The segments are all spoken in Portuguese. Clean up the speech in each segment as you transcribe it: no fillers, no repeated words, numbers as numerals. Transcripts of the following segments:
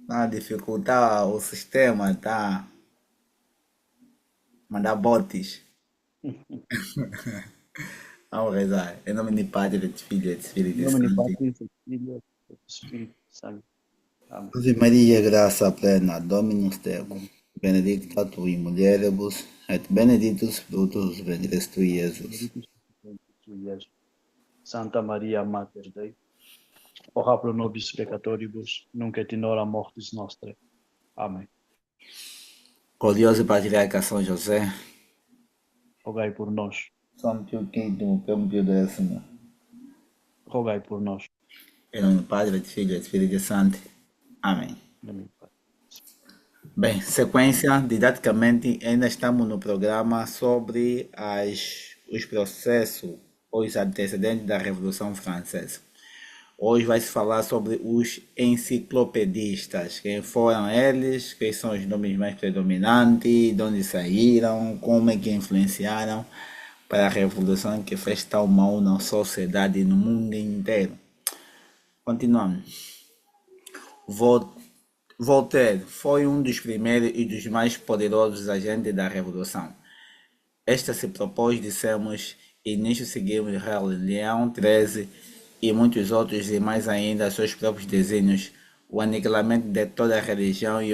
a dificultar o sistema, tá? Mandar botes. Vamos rezar. Em nome do Padre, do Filho e do Em Espírito nome do Santo. Padre, do Filho e do Espírito Santo. Amém. Ave Maria, graça plena, Dominus tecum, benedicta tui mulieribus, et benedictus fructus ventris tui, Iesus. Benedictus Jesus. Santa Maria, Mater Dei, ora pro nobis peccatoribus, nunc et in hora mortis nostre. Amém. Glorioso Patriarca São José, Rogai por nós. São Pio V, Pio X, Rogai por nós. em nome do Padre, do Filho e do Espírito Santo. Amém. Amém, Pai. Bem, sequência, didaticamente, ainda estamos no programa sobre os processos, os antecedentes da Revolução Francesa. Hoje vai se falar sobre os enciclopedistas, quem foram eles, quais são os nomes mais predominantes, de onde saíram, como é que influenciaram para a revolução que fez tão mal na sociedade e no mundo inteiro. Continuamos. Voltaire foi um dos primeiros e dos mais poderosos agentes da revolução. Esta se propôs, dissemos, e nisto seguimos Leão XIII e muitos outros, e mais ainda seus próprios desígnios, o aniquilamento de toda a religião e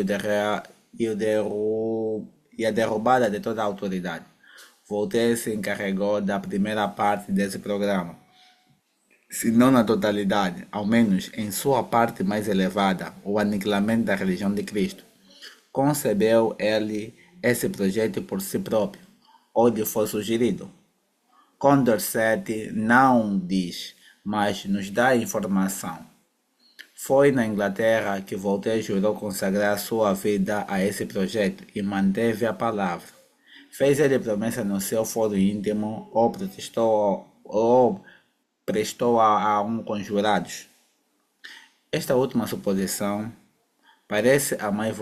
a derrubada de toda a autoridade. Voltaire se encarregou da primeira parte desse programa, se não na totalidade, ao menos em sua parte mais elevada, o aniquilamento da religião de Cristo. Concebeu ele esse projeto por si próprio, ou lhe foi sugerido? Condorcet não diz, mas nos dá informação. Foi na Inglaterra que Voltaire jurou consagrar sua vida a esse projeto e manteve a palavra. Fez ele promessa no seu foro íntimo ou protestou ou prestou a um conjurados. Esta última suposição parece a mais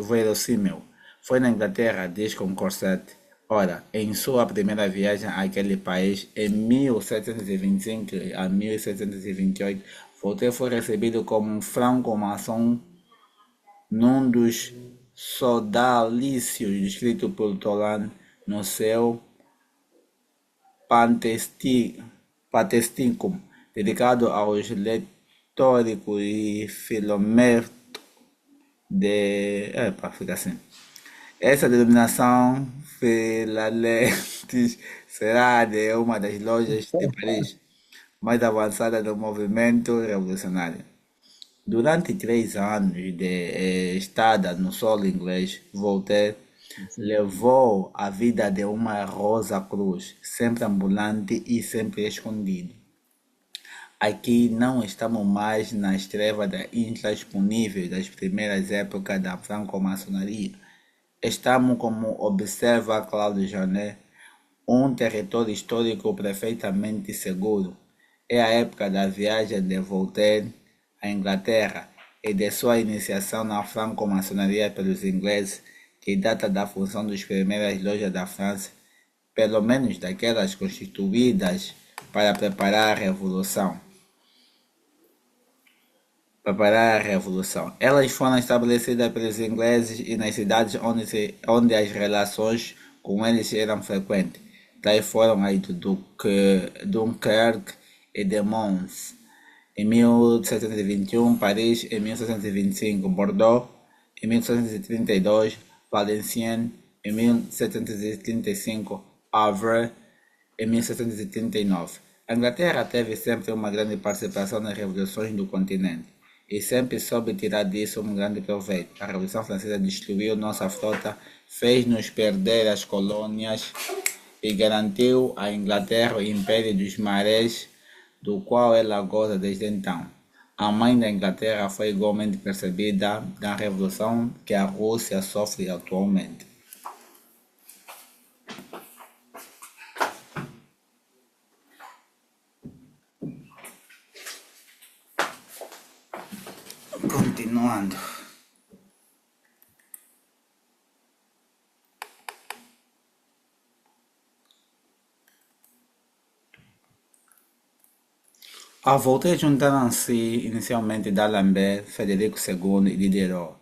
verossímil. Foi na Inglaterra, diz Condorcet. Ora, em sua primeira viagem àquele país, em 1725 a 1728, Voltaire foi recebido como um franco-maçom num dos sodalícios escrito por Toland no seu Patesticum, dedicado aos letóricos e filómetros de... Epa, fica assim. Essa denominação Filalethes será de uma das lojas de Paris mais avançada do movimento revolucionário. Durante 3 anos de estada no solo inglês, Voltaire levou a vida de uma rosa cruz, sempre ambulante e sempre escondido. Aqui não estamos mais nas trevas intransponíveis das primeiras épocas da franco-maçonaria. Estamos, como observa Claude Janet, um território histórico perfeitamente seguro. É a época da viagem de Voltaire à Inglaterra e de sua iniciação na franco-maçonaria pelos ingleses, que data da função das primeiras lojas da França, pelo menos daquelas constituídas para preparar a revolução. Elas foram estabelecidas pelos ingleses e nas cidades onde as relações com eles eram frequentes. Tais foram aí de Dunkerque e de Mons em 1721, Paris em 1725, Bordeaux em 1732, Valenciennes em 1735, Havre em 1739. A Inglaterra teve sempre uma grande participação nas revoluções do continente e sempre soube tirar disso um grande proveito. A Revolução Francesa destruiu nossa frota, fez-nos perder as colônias e garantiu à Inglaterra o império dos mares, do qual ela goza desde então. A mãe da Inglaterra foi igualmente percebida na revolução que a Rússia sofre atualmente. Continuando. A Voltaire juntaram-se inicialmente D'Alembert, Frederico II e Diderot.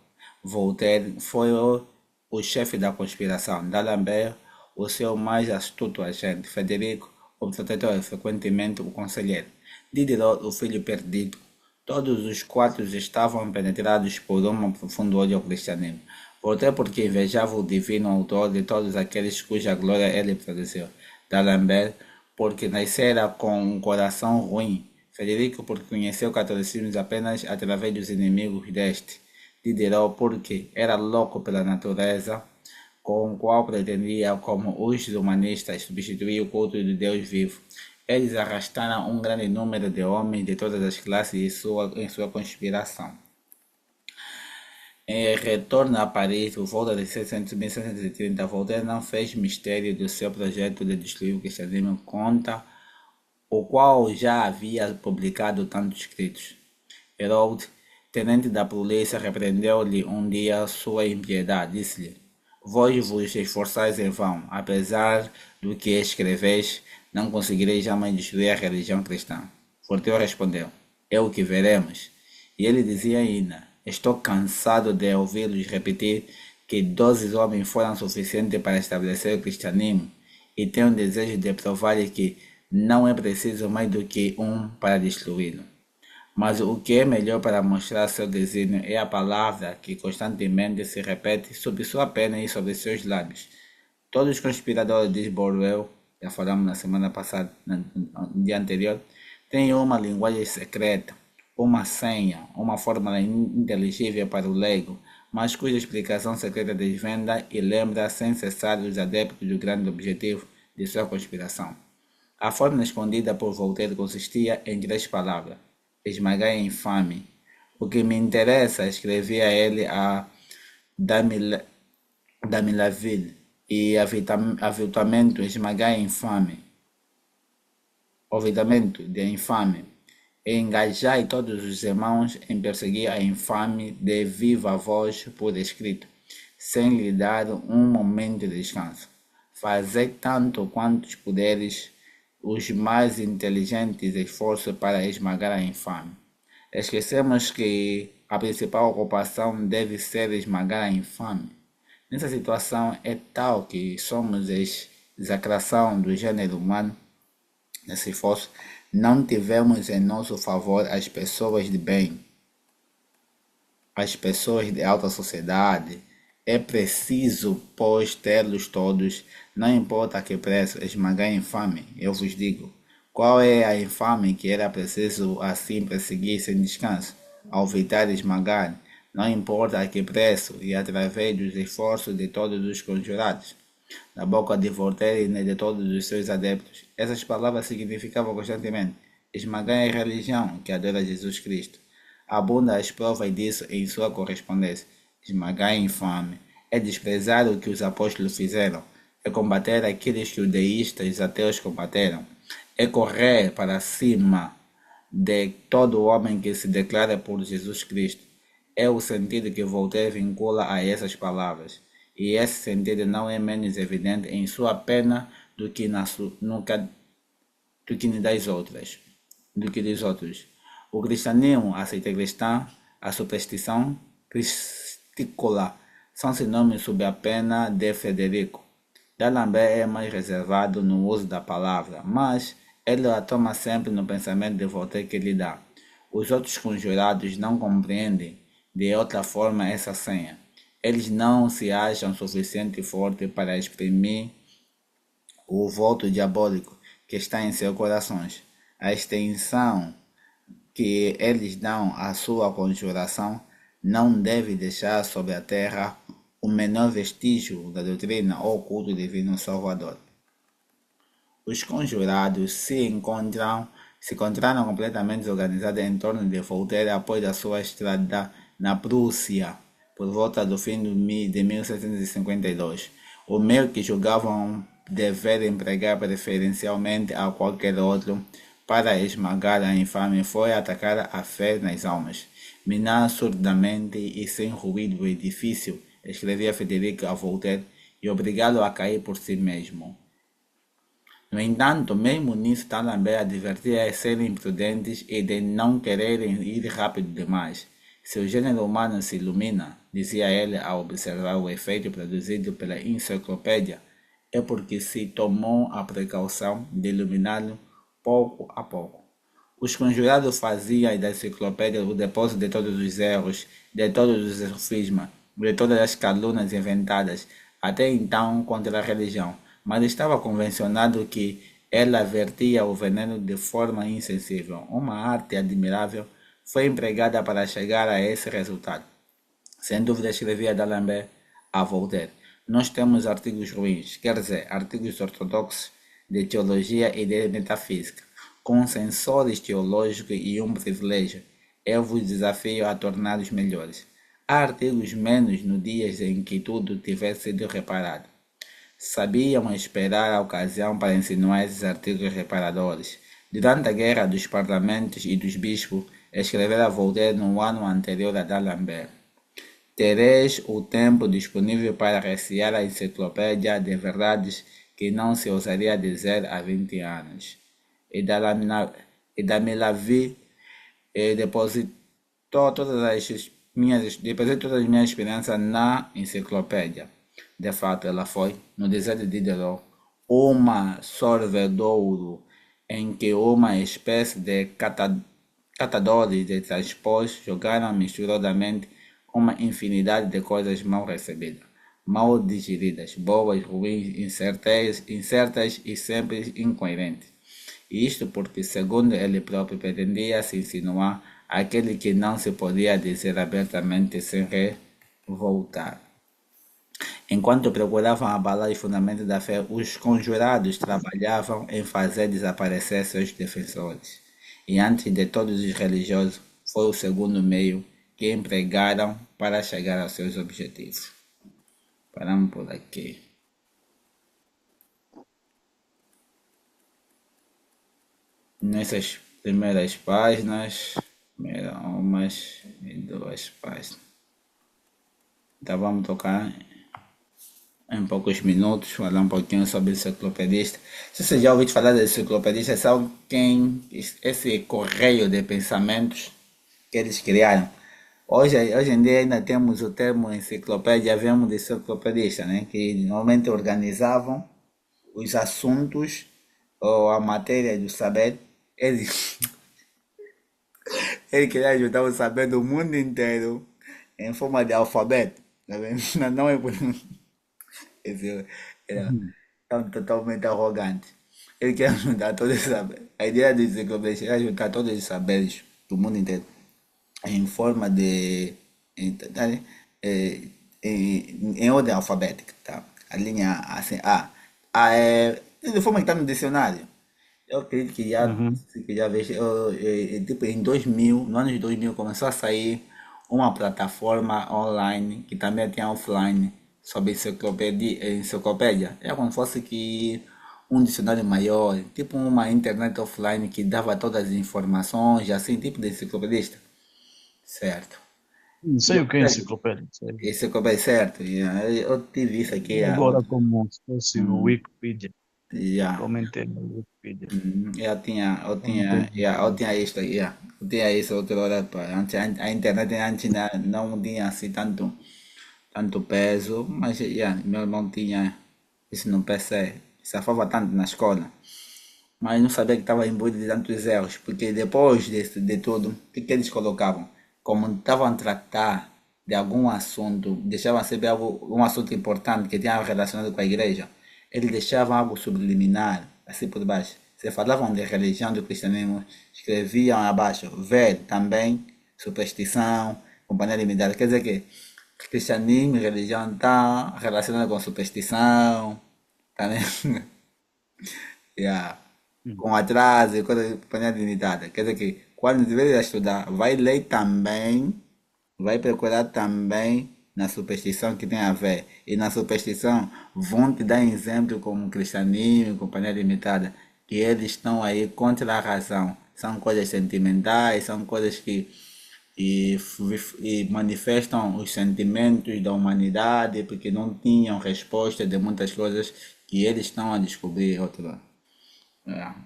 Voltaire foi o chefe da conspiração, D'Alembert o seu mais astuto agente, Frederico o protetor e frequentemente o conselheiro, Diderot o filho perdido. Todos os quatro estavam penetrados por um profundo ódio ao cristianismo. Voltaire porque invejava o divino autor de todos aqueles cuja glória ele produziu. D'Alembert porque nascera com um coração ruim. Frederico porque conheceu o catolicismo apenas através dos inimigos deste. Diderot porque era louco pela natureza, com o qual pretendia, como os humanistas, substituir o culto de Deus vivo. Eles arrastaram um grande número de homens de todas as classes em sua conspiração. Em retorno a Paris, por volta de 1730, Voltaire não fez mistério do seu projeto de destruir o cristianismo, contra o qual já havia publicado tantos escritos. Herold, tenente da polícia, repreendeu-lhe um dia sua impiedade. Disse-lhe: Vós vos esforçais em vão, apesar do que escreveis, não conseguireis jamais destruir a religião cristã. Voltaire respondeu: É o que veremos. E ele dizia ainda: Estou cansado de ouvi-los repetir que 12 homens foram suficientes para estabelecer o cristianismo, e tenho o desejo de provar-lhe que não é preciso mais do que um para destruí-lo. Mas o que é melhor para mostrar seu desígnio é a palavra que constantemente se repete sob sua pena e sobre seus lábios. Todos os conspiradores, diz Borwell, já falamos na semana passada, no dia anterior, têm uma linguagem secreta, uma senha, uma fórmula inteligível para o leigo, mas cuja explicação secreta desvenda e lembra sem cessar os adeptos do grande objetivo de sua conspiração. A fórmula escondida por Voltaire consistia em 3 palavras: esmagar a infame. O que me interessa, escrevia ele a Damilaville, e aviltamento, esmagar a infame. Aviltamento de infame. Engajai todos os irmãos em perseguir a infame de viva voz por escrito, sem lhe dar um momento de descanso. Fazei tanto quantos puderes os mais inteligentes esforços para esmagar a infame. Esquecemos que a principal ocupação deve ser esmagar a infame. Nessa situação é tal que somos execração do gênero humano. Nesse esforço, não tivemos em nosso favor as pessoas de bem, as pessoas de alta sociedade. É preciso, pois, tê-los todos, não importa a que preço, esmagar a infame. Eu vos digo, qual é a infame que era preciso assim perseguir sem descanso, ao evitar esmagar, não importa a que preço, e através dos esforços de todos os conjurados, da boca de Voltaire e de todos os seus adeptos. Essas palavras significavam constantemente esmagar a religião que adora Jesus Cristo. Abunda as provas disso em sua correspondência. Esmagar a infame é desprezar o que os apóstolos fizeram, é combater aqueles que os deístas e os ateus combateram, é correr para cima de todo homem que se declara por Jesus Cristo. É o sentido que Voltaire vincula a essas palavras, e esse sentido não é menos evidente em sua pena do que das outras, do que dos outros. O cristianismo, a seita cristã, a superstição cristícola são sinônimos sob a pena de Frederico. D'Alembert é mais reservado no uso da palavra, mas ele a toma sempre no pensamento de Voltaire que lhe dá. Os outros conjurados não compreendem de outra forma essa senha. Eles não se acham suficiente forte para exprimir o voto diabólico que está em seus corações. A extensão que eles dão à sua conjuração não deve deixar sobre a terra o menor vestígio da doutrina ou culto divino salvador. Os conjurados se encontraram completamente desorganizados em torno de Voltaire após a sua estrada na Prússia, por volta do fim de 1752. O meio que julgavam dever empregar preferencialmente a qualquer outro para esmagar a infame foi atacar a fé nas almas, minar surdamente e sem ruído o edifício, escrevia Frederico a Voltaire, e obrigá-lo a cair por si mesmo. No entanto, mesmo nisso, D'Alembert advertia a serem imprudentes e de não quererem ir rápido demais. Se o gênero humano se ilumina, dizia ele ao observar o efeito produzido pela enciclopédia, é porque se tomou a precaução de iluminá-lo pouco a pouco. Os conjurados faziam da enciclopédia o depósito de todos os erros, de todos os sofismas, de todas as calúnias inventadas, até então contra a religião, mas estava convencionado que ela vertia o veneno de forma insensível. Uma arte admirável foi empregada para chegar a esse resultado. Sem dúvida, escrevia D'Alembert a Voltaire. Nós temos artigos ruins, quer dizer, artigos ortodoxos de teologia e de metafísica, com sensores teológicos e um privilégio. Eu vos desafio a torná-los melhores. Há artigos menos no dias em que tudo tivesse sido reparado. Sabiam esperar a ocasião para insinuar esses artigos reparadores. Durante a guerra dos parlamentos e dos bispos, escrevera Voltaire no ano anterior a D'Alembert. Tereis o tempo disponível para reciar a enciclopédia de verdades que não se ousaria dizer há 20 anos. E da Melavie depositou todas as minhas esperanças na enciclopédia. De fato, ela foi, no deserto de Diderot, uma sorvedouro em que uma espécie de catadores de transpôs jogaram misturadamente uma infinidade de coisas mal recebidas, mal digeridas, boas, ruins, incertas e sempre incoerentes. E isto porque, segundo ele próprio, pretendia se insinuar aquele que não se podia dizer abertamente sem revoltar. Enquanto procuravam abalar os fundamentos da fé, os conjurados trabalhavam em fazer desaparecer seus defensores. E antes de todos os religiosos, foi o segundo meio que empregaram para chegar aos seus objetivos. Paramos por aqui. Nessas primeiras páginas, umas e duas páginas. Então vamos tocar em poucos minutos, falar um pouquinho sobre o enciclopedista. Se você já ouviu falar do enciclopedista, sabe quem esse correio de pensamentos que eles criaram. Hoje em dia ainda temos o termo enciclopédia, vemos de enciclopedista, né? Que normalmente organizavam os assuntos ou a matéria do saber. Ele queria ajudar o saber do mundo inteiro em forma de alfabeto. Tá vendo? Não é por... Esse era totalmente arrogante. Ele quer ajudar todos os saberes. A ideia do enciclopédia é ajudar todos os saberes do mundo inteiro em forma de em ordem alfabética, tá? A linha assim, A é de forma que está no dicionário. Eu acredito Uhum. que já vejo, tipo em 2000, no ano de 2000 começou a sair uma plataforma online que também tinha offline sobre enciclopédia. É como se fosse que um dicionário maior, tipo uma internet offline que dava todas as informações, assim, tipo de enciclopedista. Certo. Não E sei o que é enciclopédia. Sei. enciclopédia, certo. Eu tive isso aqui há Agora como se fosse o Wikipedia. já. Comentei no Wikipedia. Eu tinha isto aí, eu tinha isso outra hora, pá. Antes, a internet antes não tinha assim tanto peso, mas meu irmão tinha isso no PC, safava tanto na escola, mas não sabia que estava imbuído de tantos erros, porque depois de tudo, o que eles colocavam? Como estavam a tratar de algum assunto, deixavam sempre um assunto importante que tinha relacionado com a igreja, eles deixavam algo subliminar, assim por baixo. Se falavam de religião, do cristianismo, escreviam abaixo, ver também, superstição, companhia limitada. Quer dizer que cristianismo e religião está relacionado com superstição, tá vendo? Yeah. Hum. Com atraso e coisa de companhia limitada. Quer dizer que quando tiver a estudar, vai ler também, vai procurar também na superstição que tem a ver. E na superstição vão te dar exemplo como cristianismo, companhia limitada, que eles estão aí contra a razão. São coisas sentimentais, são coisas que manifestam os sentimentos da humanidade, porque não tinham resposta de muitas coisas que eles estão a descobrir. Outro.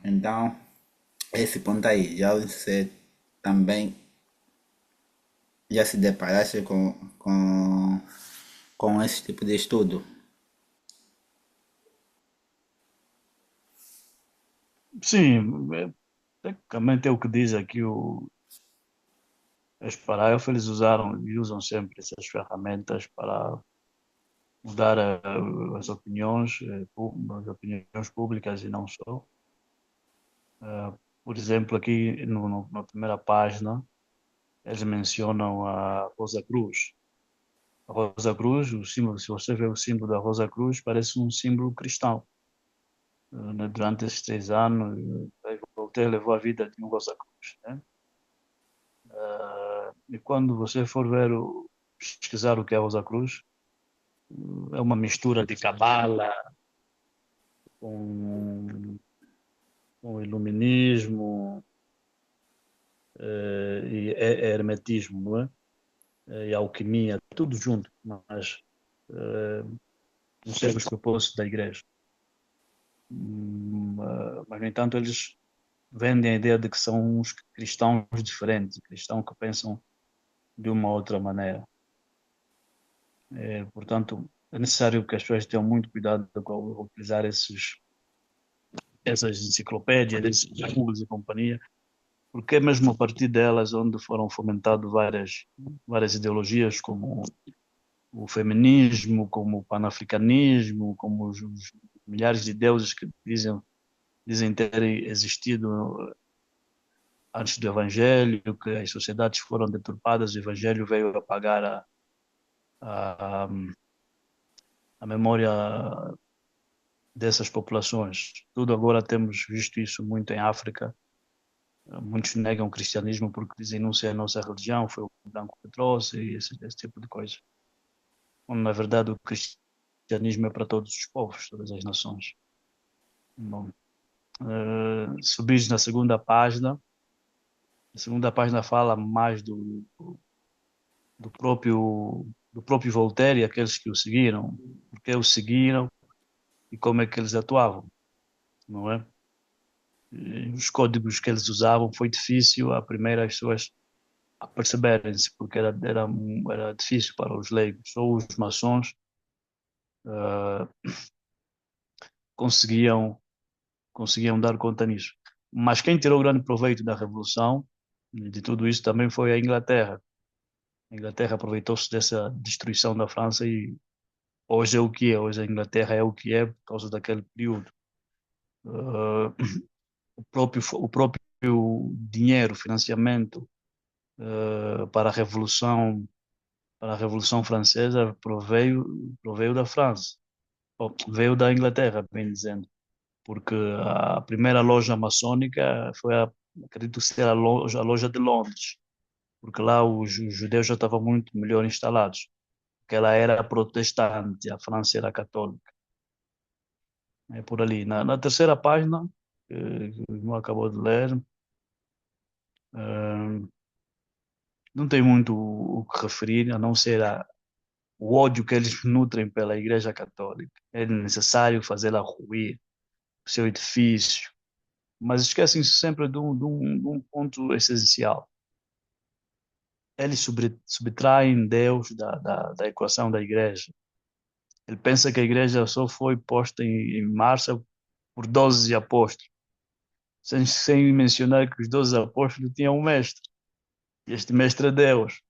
Então, esse ponto aí, já você também já se deparaste com esse tipo de estudo? Sim, tecnicamente é o que diz aqui os parágrafos, eles usaram e usam sempre essas ferramentas para mudar as opiniões públicas e não só. Eh, por exemplo, aqui na primeira página, eles mencionam a Rosa Cruz. A Rosa Cruz, o símbolo, se você vê o símbolo da Rosa Cruz, parece um símbolo cristão. Né, durante esses 3 anos, Voltaire levou a vida de um Rosa Cruz, né? E quando você for pesquisar o que é Rosa Cruz, é uma mistura de cabala com, com iluminismo e hermetismo, não é? E alquimia, tudo junto, mas não serve os propósitos da igreja. Mas, no entanto, eles vendem a ideia de que são uns cristãos diferentes, cristãos que pensam de uma outra maneira. Portanto, é necessário que as pessoas tenham muito cuidado ao utilizar essas enciclopédias, esses Googles e companhia, porque é mesmo a partir delas onde foram fomentadas várias ideologias, como o feminismo, como o panafricanismo, como os milhares de deuses que dizem ter existido antes do Evangelho, que as sociedades foram deturpadas, o Evangelho veio apagar a, a memória dessas populações. Tudo agora temos visto isso muito em África. Muitos negam o cristianismo porque dizem não ser a nossa religião, foi o branco que trouxe, e esse tipo de coisa. Quando, na verdade, o cristianismo é para todos os povos, todas as nações. Bom, subis na segunda página. A segunda página fala mais do próprio Voltaire e aqueles que o seguiram, porque o seguiram e como é que eles atuavam, não é? E os códigos que eles usavam foi difícil a primeira as pessoas a perceberem-se, porque era difícil para os leigos. Ou os maçons eh, conseguiam, conseguiam dar conta nisso. Mas quem tirou grande proveito da Revolução e de tudo isso também foi a Inglaterra. A Inglaterra aproveitou-se dessa destruição da França e hoje é o que é. Hoje a Inglaterra é o que é por causa daquele período. Eh, o próprio dinheiro, financiamento para a Revolução Francesa proveio da França, ou veio da Inglaterra, bem dizendo, porque a primeira loja maçônica foi, acredito ser a loja de Londres, porque lá os judeus já estavam muito melhor instalados, porque ela era protestante, a França era católica. É por ali. Na terceira página, que o irmão acabou de ler, eh, não tem muito o que referir, a não ser o ódio que eles nutrem pela Igreja Católica. É necessário fazê-la ruir, o seu edifício, mas esquecem-se sempre de um ponto essencial. Eles subtraem Deus da equação da igreja. Ele pensa que a igreja só foi posta em marcha por 12 apóstolos, sem mencionar que os 12 apóstolos tinham um mestre, e este mestre é Deus.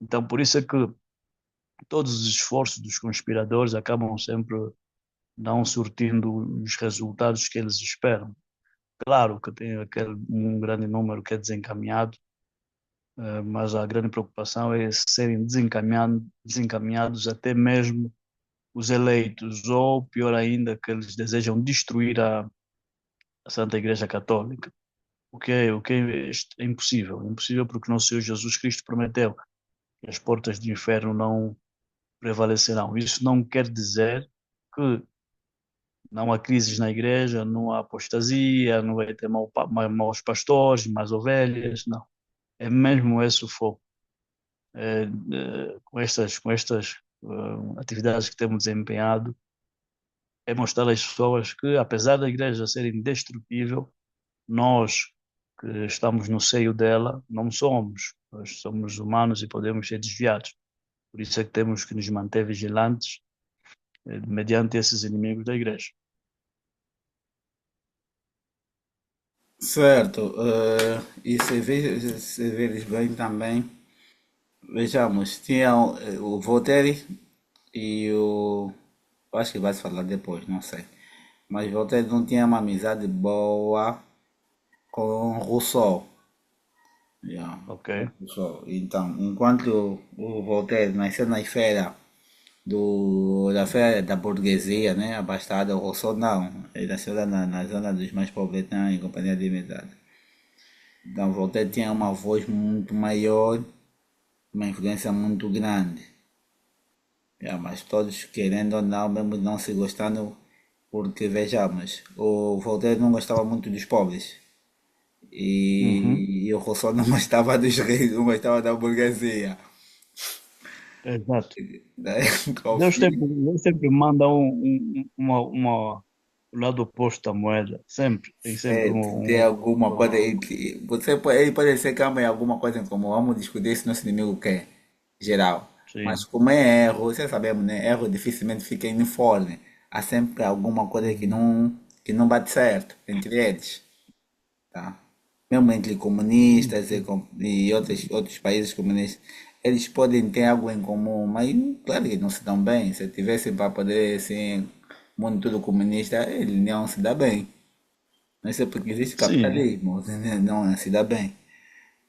Então, por isso é que todos os esforços dos conspiradores acabam sempre não surtindo os resultados que eles esperam. Claro que tem um grande número que é desencaminhado, mas a grande preocupação é serem desencaminhados até mesmo os eleitos, ou pior ainda, que eles desejam destruir a Santa Igreja Católica, o que é impossível. É impossível porque nosso Senhor Jesus Cristo prometeu que as portas do inferno não prevalecerão. Isso não quer dizer que não há crises na igreja, não há apostasia, não vai ter maus pastores, más ovelhas, não. É mesmo esse o foco. Com estas atividades que temos desempenhado, é mostrar às pessoas que, apesar da igreja ser indestrutível, nós que estamos no seio dela não somos. Nós somos humanos e podemos ser desviados. Por isso é que temos que nos manter vigilantes mediante esses inimigos da igreja. Certo, e se vês bem também, vejamos, tinha o Voltaire e o. Acho que vai se falar depois, não sei. Mas Voltaire não tinha uma amizade boa com Rousseau. Yeah, Ok? com Rousseau. Então, enquanto o Voltaire nasceu na esfera da feira da burguesia, né? Abastada, o Rousseau não. Ele nasceu lá na zona dos mais pobres, né? Em companhia de metade. Então, Voltaire tinha uma voz muito maior, uma influência muito grande. Mas todos querendo ou não, mesmo não se gostando, porque vejamos, o Voltaire não gostava muito dos pobres Uhum. e o Rousseau não gostava dos reis, não gostava da burguesia. Exato. Daí, conflito. Deus sempre manda o lado oposto da moeda. Sempre. Tem sempre Certo, tem alguma coisa aí que ele pode ser que ama em alguma coisa em comum. Vamos discutir se nosso inimigo quer, geral. Mas sim. como é erro, você sabemos, né? Erro dificilmente fica uniforme. Há sempre alguma coisa Uhum. que não bate certo entre eles, tá? Mesmo entre comunistas e outros países comunistas, eles podem ter algo em comum, mas claro que não se dão bem. Se tivessem para poder, assim, mundo todo comunista, eles não iam se dar bem. Não é porque existe Sim, capitalismo, não se dá bem.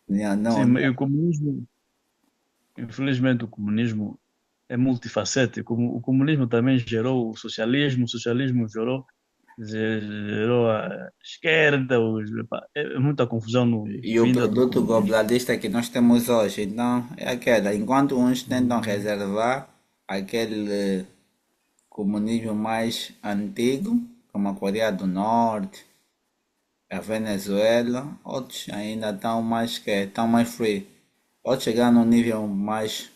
Não, sim, não, mas o comunismo, infelizmente, o comunismo é multifacético. O comunismo também gerou o socialismo gerou a esquerda, epá, é muita confusão e o vinda do produto comunismo. globalista que nós temos hoje, então, é aquela. Enquanto uns tentam Uhum. reservar aquele comunismo mais antigo, como a Coreia do Norte, a Venezuela, outros ainda estão mais free. Outros chegar num nível mais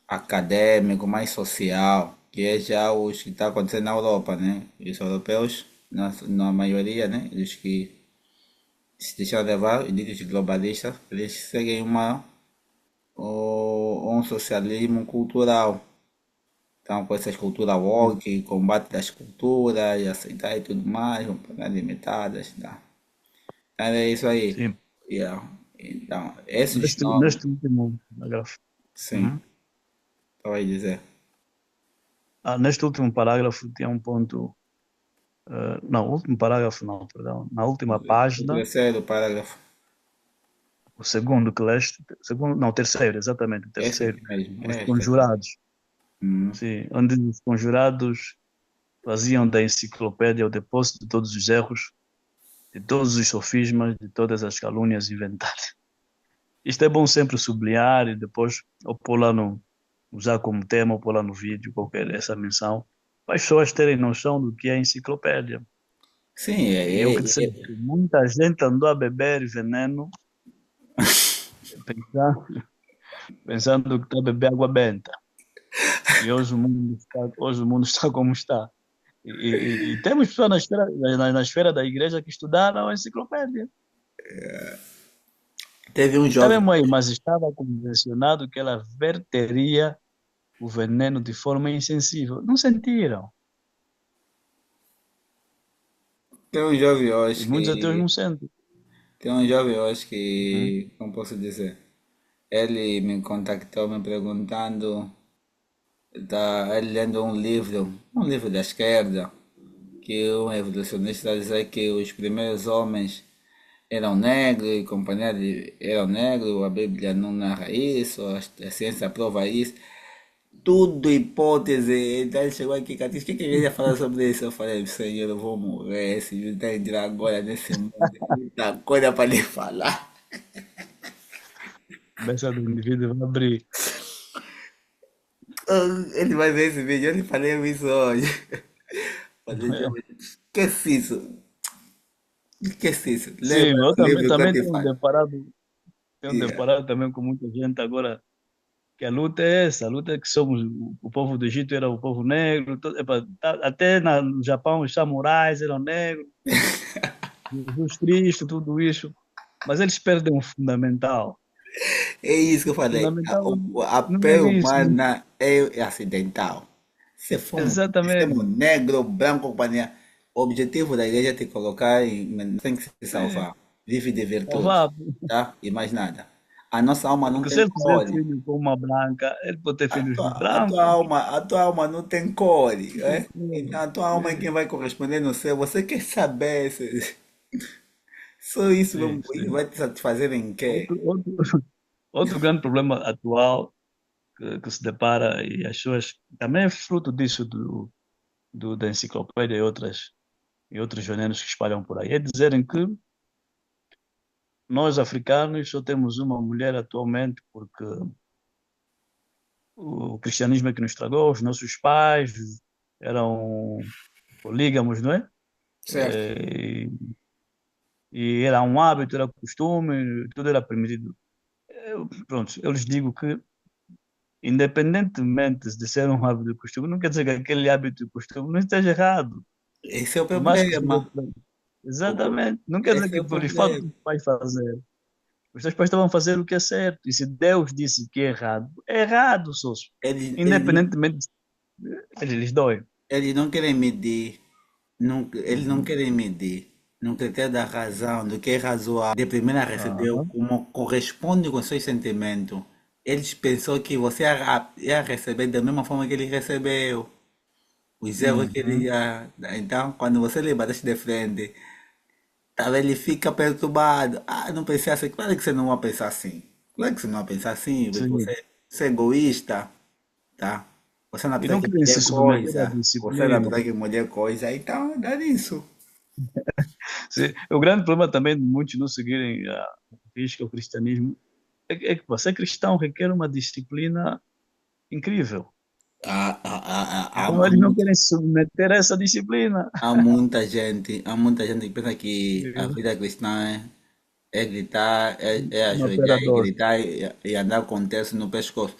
acadêmico, mais social, que é já os que está acontecendo na Europa, né? E os europeus, na maioria, né? Eles que se deixam levar, ditos globalistas, eles seguem um socialismo cultural. Então, com essas culturas Sim, woke, combate das culturas, e aceitar e tudo mais, vão pagar limitadas, tá? Então, é isso aí. sim. Yeah. Então, esses Neste, nomes, neste último parágrafo. sim, Uhum. pode dizer. Neste último parágrafo tinha um ponto. Não, último parágrafo não, perdão. Na última O página, terceiro parágrafo, o segundo que leste, segundo, não, o terceiro, exatamente, o esse terceiro. aqui mesmo, Os é esse aqui. conjurados, Hum. sim, onde os conjurados faziam da enciclopédia o depósito de todos os erros, de todos os sofismas, de todas as calúnias inventadas. Isto é bom sempre sublinhar e depois ou pôr lá no, usar como tema ou pôr lá no vídeo qualquer essa menção, para as pessoas terem noção do que é enciclopédia. Sim, E é o que disseste, muita gente andou a beber veneno pensando, pensando que está a beber água benta. E hoje o mundo está como está. E temos pessoas na esfera da igreja que estudaram a enciclopédia. teve um Está jovem, mesmo aí, mas estava convencionado que ela verteria o veneno de forma insensível. Não sentiram. tem um jovem E hoje muitos ateus que, não sentem. tem um jovem hoje Uhum. que, como posso dizer, ele me contactou me perguntando, ele lendo um livro da esquerda, que um evolucionista dizia que os primeiros homens eram negros e companhia eram negros, a Bíblia não narra isso, a ciência prova isso. Tudo hipótese. Então ele chegou aqui, Catis, o que ele ia falar sobre isso? Eu falei, Senhor, eu vou morrer, se eu entrar agora nesse mundo, tem muita coisa para lhe falar. A cabeça do indivíduo vai abrir. Ele vai ver esse vídeo, eu lhe falei isso hoje. Falei, jovem, esquece isso, esquece isso. Sim, Lembra eu do também, livro que eu também te falo. tenho Yeah. deparado também com muita gente agora que a luta é essa, a luta é que somos, o povo do Egito era o povo negro, até no Japão os samurais eram negros, Jesus Cristo, tudo isso, mas eles perdem o fundamental. É isso que eu O falei. fundamental A não é pele isso, humana é acidental. Se exatamente. formos negro, branco, companhia, o objetivo da igreja é te colocar tem que se É, salvar. Vive de virtudes, salvar, tá? E mais nada. A nossa alma não porque se tem ele fizer cor. filho com uma branca, ele pode ter filhos brancos. A tua alma não tem cor, é? Então a tua alma é quem vai corresponder no céu. Você quer saber se só isso Sim, sim. vai te satisfazer em quê? Outro, outro grande problema atual que se depara, e as pessoas também é fruto disso da enciclopédia e outros venenos que espalham por aí, é dizerem que nós africanos só temos uma mulher atualmente porque o cristianismo é que nos estragou, os nossos pais eram polígamos, não é? Certo. E, e era um hábito, era costume, tudo era permitido. Pronto, eu lhes digo que, independentemente de ser um hábito e costume, não quer dizer que aquele hábito e costume não esteja errado. Esse é o Por mais que seja. problema. O- Exatamente. Não quer dizer Esse é que o por o fato problema. dos pais fazer, os teus pais estavam a fazer o que é certo. E se Deus disse que é errado, sócio. Eles, Independentemente, ele lhes dói. eles não querem medir, não, eles não Uhum. querem medir no critério da razão, do que é razoável. De primeira recebeu Aham. como corresponde com seus sentimentos. Eles pensou que você ia receber da mesma forma que ele recebeu. Os erros que ele Uhum. ia. Então, quando você lhe bateste de frente, talvez ele fica perturbado. Ah, não pensei assim. Claro que você não vai pensar assim. Claro que você não vai pensar assim, porque Sim. você é egoísta, tá? Você não E apesar não que querem mulher se submeter à coisa. Você não disciplina. apesar que mulher coisa. Então, dá nisso. Sim. O grande problema também de muitos não seguirem a risca o cristianismo é que você cristão requer uma disciplina incrível. Então eles não Muita, querem se submeter a essa disciplina. há muita gente que pensa que a Sim. vida cristã é gritar, é Um ajoelhar e operador. gritar e andar com o terço no pescoço.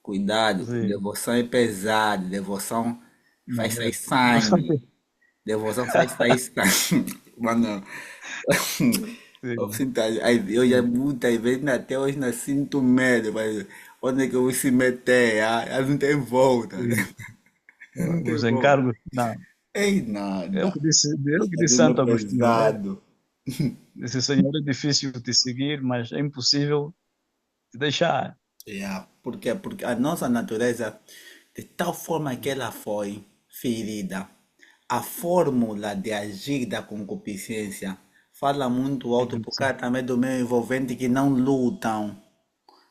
Cuidado, Sim. devoção é pesada, devoção faz sair Uhum. sangue, devoção faz sair sangue. Mano, eu, Sim. sinto, eu já muitas vezes até hoje ainda sinto medo, mas onde é que eu vou se meter? Não tem volta, Sim. não tem Os volta. encargos, não. Ei, É o nada, que disse, é o que disse caderno Santo Agostinho, né? pesado. Esse Senhor é difícil de seguir, mas é impossível de deixar. Yeah. Por quê? Porque a nossa natureza, de tal forma que ela foi ferida, a fórmula de agir da concupiscência fala muito alto por causa também do meio envolvente que não lutam.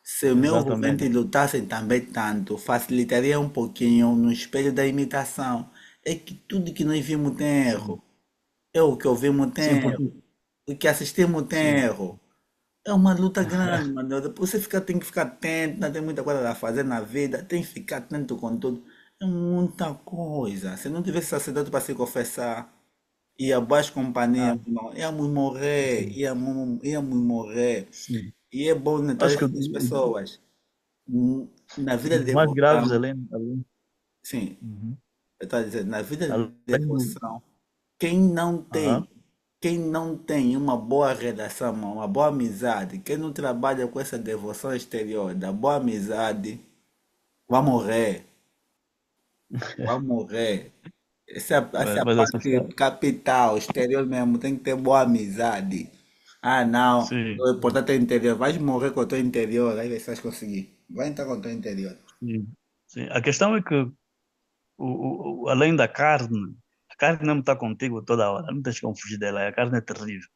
Se o meu envolvente Exatamente. lutassem também tanto, facilitaria um pouquinho no espelho da imitação. É que tudo que nós vimos tem erro. Sim, É o que ouvimos sim, tem porque erro. O que assistimos tem sim. erro. É uma luta grande, mano. Depois tem que ficar atento, não tem muita coisa a fazer na vida, tem que ficar atento com tudo. É muita coisa. Se não tivesse sacerdote para se confessar, e a boas companhias, Ah, irmão, íamos morrer, sim, íamos morrer. sim. E é bom notar Acho que essas pessoas. Na vida de os mais graves, devoção, sim, uhum. eu estou a dizer, na vida de Além do, devoção, quem não tem, aham. quem não tem uma boa relação, uma boa amizade, quem não trabalha com essa devoção exterior, da boa amizade, vai morrer, vai morrer. Essa é a Mas essa parte frase, capital, exterior mesmo, tem que ter boa amizade. Ah, não, sim, o importante é o interior, vais morrer com o teu interior, aí você vai conseguir. Vai entrar com o teu interior. sim, sim. A questão é que, além da carne, a carne não está contigo toda hora, não tens como fugir dela, a carne é terrível.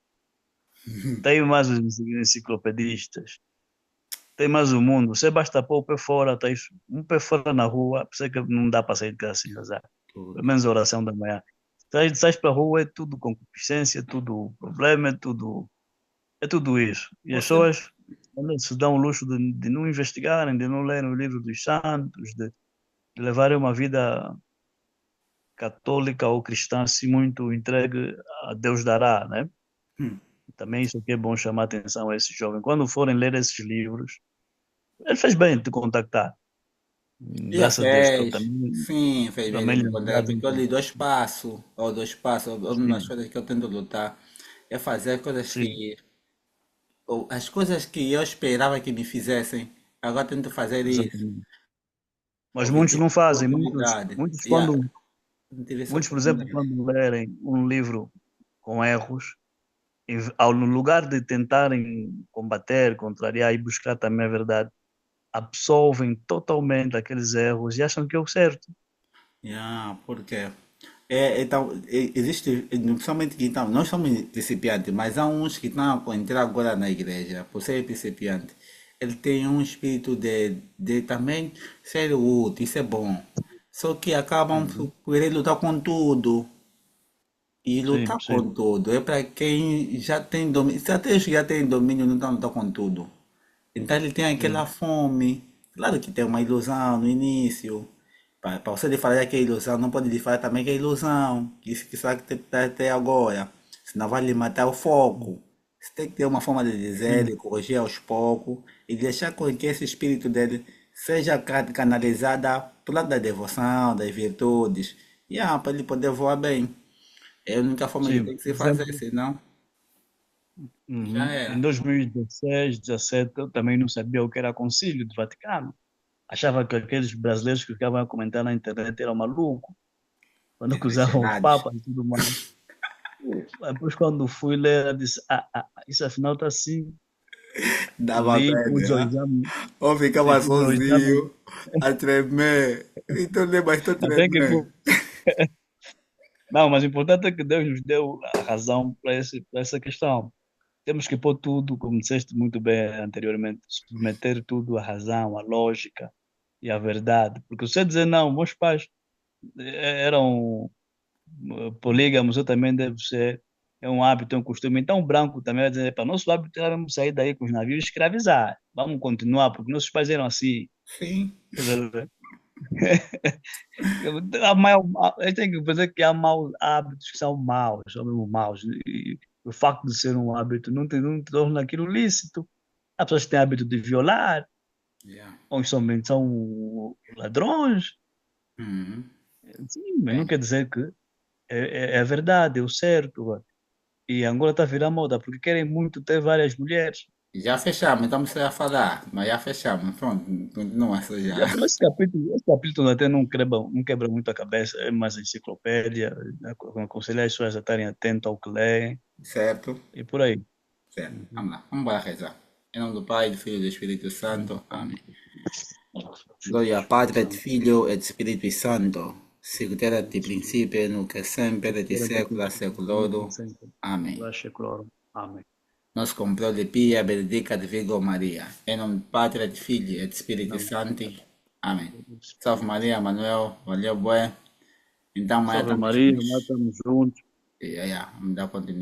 Tem mais os enciclopedistas, tem mais o mundo. Você basta pôr o pé fora, tens um pé fora na rua, por isso é que não dá para sair de casa assim, azar. Pelo Tudo. menos a oração da manhã. Sais para a rua, é tudo concupiscência, é tudo problema, é tudo isso. E as Você, pessoas se dão o luxo de não investigarem, de não lerem o livro dos santos, de levarem uma vida católica ou cristã assim muito entregue a Deus dará, né? hum, Também isso aqui é bom chamar a atenção a esses jovens. Quando forem ler esses livros, Ele fez bem de te contactar. Já Graças a Deus, que ele fez, também, sim, fez bem de também me lhe encontrar, ajudava porque eu li dois passos, ou dois passos, uma das Sim, coisas que eu tento lutar é fazer coisas sim, que, ou as coisas que eu esperava que me fizessem, agora tento fazer isso. exatamente. Mas Ouvi muitos tive não fazem, oportunidade, muitos yeah, quando, não tive essa muitos, por exemplo, oportunidade. quando lerem um livro com erros, no lugar de tentarem combater, contrariar e buscar também a verdade, absolvem totalmente aqueles erros e acham que é o certo. Yeah, porque então, existe, principalmente que então, nós somos principiantes, mas há uns que estão a entrar agora na igreja, por ser principiante. Ele tem um espírito de também ser útil, isso é bom. Só que acabam por Uhum. querer lutar com tudo. E Sim, lutar sim, com tudo é para quem já tem domínio. Se até os que já têm domínio não estão lutando com tudo. Então ele tem aquela sim, fome. Claro que tem uma ilusão no início. Para você lhe falar que é ilusão, não pode lhe falar também que é ilusão. Isso que sabe que está até agora. Senão vai lhe matar o foco. Você tem que ter uma forma de dizer, sim, de corrigir aos poucos e deixar com que esse espírito dele seja canalizado para o lado da devoção, das virtudes. E para ele poder voar bem. É a única forma que sim. tem que Por se fazer, exemplo, senão já em era. 2016, 17, eu também não sabia o que era Concílio do Vaticano. Achava que aqueles brasileiros que ficavam a comentar na internet eram malucos, quando acusavam o Designados. Papa e tudo mais. Depois, quando fui ler, eu disse: isso afinal está assim. Dava Li, medo, pus o né? exame, Ou sim, ficava pus o exame, sozinho, a tremer. Então, lembra, estou até que tremendo. não, mas o importante é que Deus nos deu a razão para essa questão. Temos que pôr tudo, como disseste muito bem anteriormente, submeter tudo à razão, à lógica e à verdade. Porque você dizer não, meus pais eram polígamos, eu também devo ser, é um hábito, é um costume. Então o branco também vai dizer, para nosso hábito era sair daí com os navios e escravizar. Vamos continuar, porque nossos pais eram assim. Sim, Há mal, eu tenho que dizer que há maus hábitos que são maus, são mesmo maus. E o facto de ser um hábito não te torna aquilo lícito. Há pessoas que têm hábito de violar, yeah. ou somente são ladrões. Uhum. Sim, mas não Bem, quer dizer que é a verdade, é o certo. E Angola está a virar moda, porque querem muito ter várias mulheres. já fechamos, estamos a falar, mas já fechamos. Pronto, continua só já. Mas esse capítulo até não quebra muito a cabeça, é mais enciclopédia, né? Aconselho as pessoas a estarem atentas ao que leem Certo? e por aí. Certo. Uhum. Vamos lá, vamos lá rezar. Em nome do Pai, do Filho e do Espírito Santo. Amém. Gloria ao Padre, et Santo, Filho, et Spiritus Santo, sicut erat in principio, nunc et semper, et in era saecula saeculorum. sempre, Amém. lascia cloro. Amém. Nos comprou de Pia, benedicat Virgo Maria. Em nome do Padre, et Filho, et Spiritus Não, Sancti. Amém. Salve Maria, Manuel, valeu, bué. Então amanhã Salve estamos Maria, nós juntos. estamos juntos. E aí, vamos dar continuidade.